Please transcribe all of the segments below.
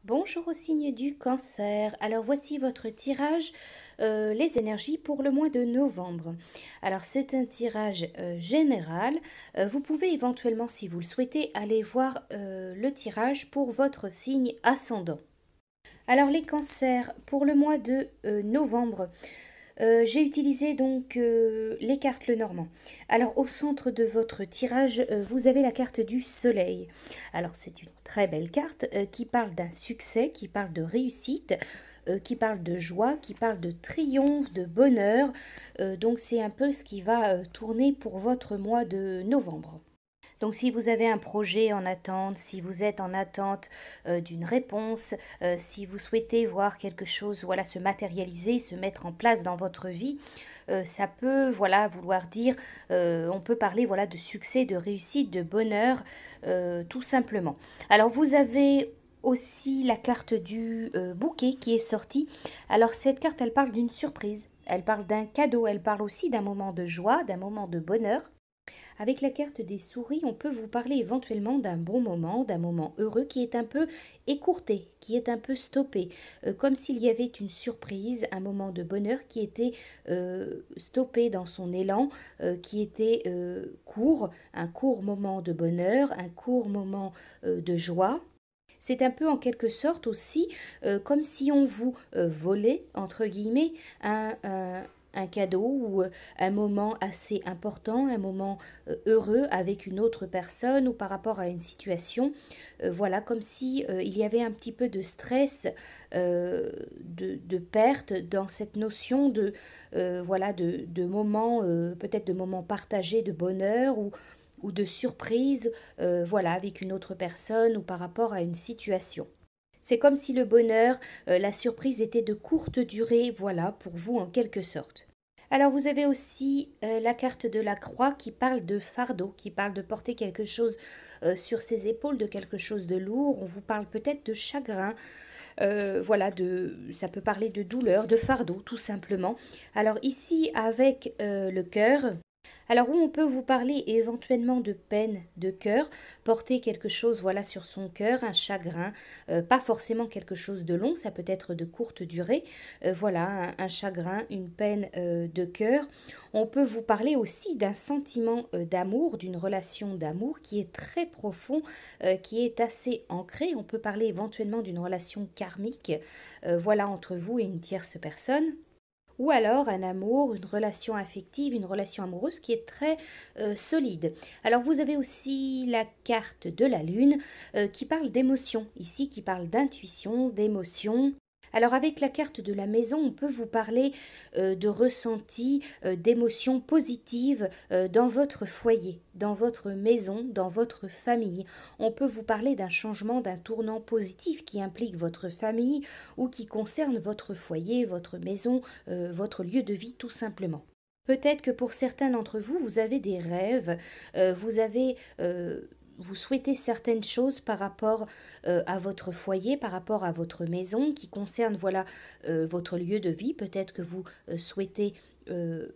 Bonjour au signe du Cancer. Alors voici votre tirage, les énergies pour le mois de novembre. Alors c'est un tirage général. Vous pouvez éventuellement, si vous le souhaitez, aller voir le tirage pour votre signe ascendant. Alors les cancers, pour le mois de novembre, j'ai utilisé donc les cartes Lenormand. Alors au centre de votre tirage, vous avez la carte du soleil. Alors c'est une très belle carte qui parle d'un succès, qui parle de réussite, qui parle de joie, qui parle de triomphe, de bonheur. Donc c'est un peu ce qui va tourner pour votre mois de novembre. Donc si vous avez un projet en attente, si vous êtes en attente d'une réponse, si vous souhaitez voir quelque chose voilà, se matérialiser, se mettre en place dans votre vie, ça peut voilà, vouloir dire, on peut parler voilà, de succès, de réussite, de bonheur, tout simplement. Alors vous avez aussi la carte du bouquet qui est sortie. Alors cette carte, elle parle d'une surprise, elle parle d'un cadeau, elle parle aussi d'un moment de joie, d'un moment de bonheur. Avec la carte des souris, on peut vous parler éventuellement d'un moment heureux qui est un peu écourté, qui est un peu stoppé, comme s'il y avait une surprise, un moment de bonheur qui était stoppé dans son élan, qui était court, un court moment de bonheur, un court moment de joie. C'est un peu en quelque sorte aussi comme si on vous volait, entre guillemets, un cadeau ou un moment assez important, un moment heureux avec une autre personne ou par rapport à une situation. Voilà, comme si il y avait un petit peu de stress, de perte dans cette notion de, voilà, de moments, peut-être de moments partagés de bonheur ou de surprise, voilà, avec une autre personne ou par rapport à une situation. C'est comme si le bonheur, la surprise était de courte durée, voilà, pour vous en quelque sorte. Alors vous avez aussi la carte de la croix qui parle de fardeau, qui parle de porter quelque chose sur ses épaules, de quelque chose de lourd. On vous parle peut-être de chagrin, voilà, ça peut parler de douleur, de fardeau tout simplement. Alors ici avec le cœur, alors où on peut vous parler éventuellement de peine de cœur, porter quelque chose voilà sur son cœur, un chagrin, pas forcément quelque chose de long, ça peut être de courte durée, voilà un chagrin, une peine de cœur. On peut vous parler aussi d'un sentiment d'amour, d'une relation d'amour qui est très profond, qui est assez ancré. On peut parler éventuellement d'une relation karmique, voilà entre vous et une tierce personne ou alors un amour, une relation affective, une relation amoureuse qui est très solide. Alors vous avez aussi la carte de la lune qui parle d'émotion, ici qui parle d'intuition, d'émotion. Alors avec la carte de la maison, on peut vous parler de ressentis, d'émotions positives dans votre foyer, dans votre maison, dans votre famille. On peut vous parler d'un changement, d'un tournant positif qui implique votre famille ou qui concerne votre foyer, votre maison, votre lieu de vie tout simplement. Peut-être que pour certains d'entre vous, vous avez des rêves, vous avez vous souhaitez certaines choses par rapport à votre foyer, par rapport à votre maison, qui concernent voilà votre lieu de vie. Peut-être que vous souhaitez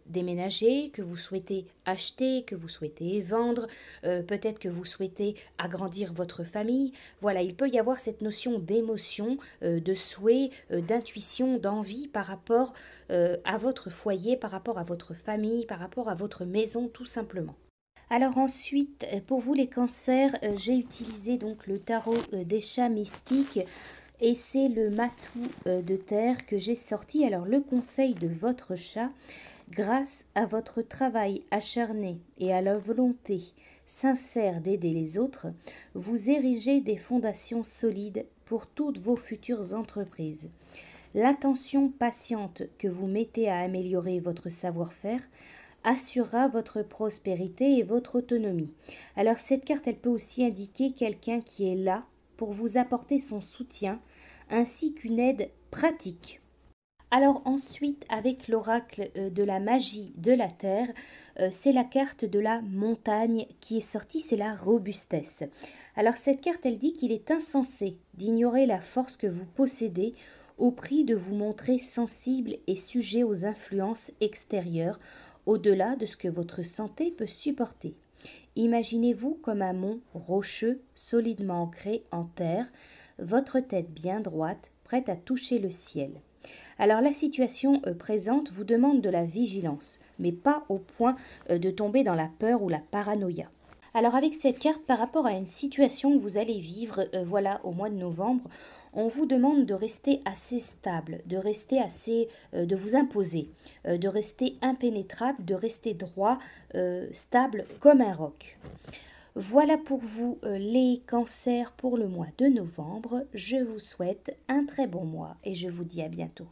déménager, que vous souhaitez acheter, que vous souhaitez vendre, peut-être que vous souhaitez agrandir votre famille. Voilà, il peut y avoir cette notion d'émotion, de souhait, d'intuition, d'envie par rapport à votre foyer, par rapport à votre famille, par rapport à votre maison tout simplement. Alors ensuite, pour vous les cancers, j'ai utilisé donc le tarot des chats mystiques et c'est le matou de terre que j'ai sorti. Alors le conseil de votre chat, grâce à votre travail acharné et à la volonté sincère d'aider les autres, vous érigez des fondations solides pour toutes vos futures entreprises. L'attention patiente que vous mettez à améliorer votre savoir-faire assurera votre prospérité et votre autonomie. Alors cette carte, elle peut aussi indiquer quelqu'un qui est là pour vous apporter son soutien ainsi qu'une aide pratique. Alors ensuite, avec l'oracle de la magie de la terre, c'est la carte de la montagne qui est sortie, c'est la robustesse. Alors cette carte, elle dit qu'il est insensé d'ignorer la force que vous possédez au prix de vous montrer sensible et sujet aux influences extérieures, au-delà de ce que votre santé peut supporter. Imaginez-vous comme un mont rocheux solidement ancré en terre, votre tête bien droite, prête à toucher le ciel. Alors la situation présente vous demande de la vigilance, mais pas au point de tomber dans la peur ou la paranoïa. Alors avec cette carte, par rapport à une situation que vous allez vivre, voilà, au mois de novembre, on vous demande de rester assez stable, de rester assez, de vous imposer, de rester impénétrable, de rester droit, stable comme un roc. Voilà pour vous les cancers pour le mois de novembre. Je vous souhaite un très bon mois et je vous dis à bientôt.